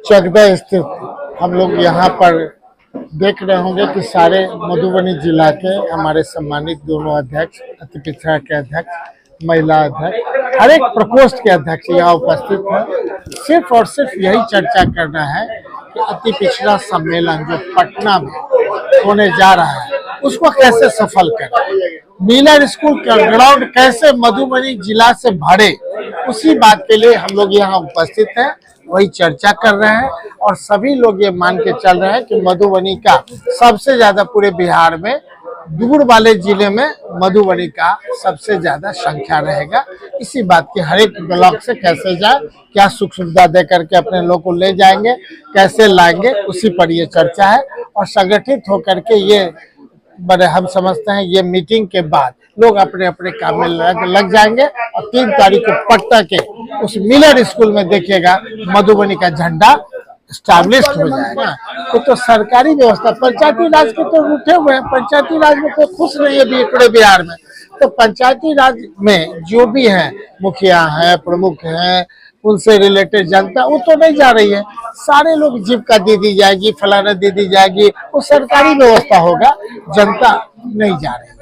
चकदा स्थित हम लोग यहाँ पर देख रहे होंगे कि सारे मधुबनी जिला के हमारे सम्मानित दोनों अध्यक्ष, अति पिछड़ा के अध्यक्ष, महिला अध्यक्ष, हर एक प्रकोष्ठ के अध्यक्ष यहाँ उपस्थित हैं। सिर्फ और सिर्फ यही चर्चा करना है कि अति पिछड़ा सम्मेलन जो पटना में होने जा रहा है उसको कैसे सफल करें, मिलर स्कूल का ग्राउंड कैसे मधुबनी जिला से भरे, उसी बात के लिए हम लोग यहाँ उपस्थित हैं, वही चर्चा कर रहे हैं। और सभी लोग ये मान के चल रहे हैं कि मधुबनी का सबसे ज्यादा पूरे बिहार में, दूर वाले जिले में मधुबनी का सबसे ज्यादा संख्या रहेगा। इसी बात की हर एक ब्लॉक से कैसे जाए, क्या सुख सुविधा दे करके अपने लोग को ले जाएंगे, कैसे लाएंगे, उसी पर ये चर्चा है। और संगठित होकर के ये बड़े हम समझते हैं ये मीटिंग के बाद लोग अपने अपने काम में लग जाएंगे। और 3 तारीख को पटना के उस मिलर स्कूल में देखिएगा मधुबनी का झंडा स्टैब्लिश्ड हो जाएगा। तो सरकारी व्यवस्था, पंचायती राज के तो उठे हुए हैं, पंचायती राज में कोई खुश नहीं है पूरे बिहार में। तो पंचायती राज में जो भी है, मुखिया है, प्रमुख है, उनसे रिलेटेड जनता वो तो नहीं जा रही है। सारे लोग जीविका दे दी जाएगी, फलाना दे दी जाएगी, वो सरकारी व्यवस्था होगा, जनता नहीं जा रही है।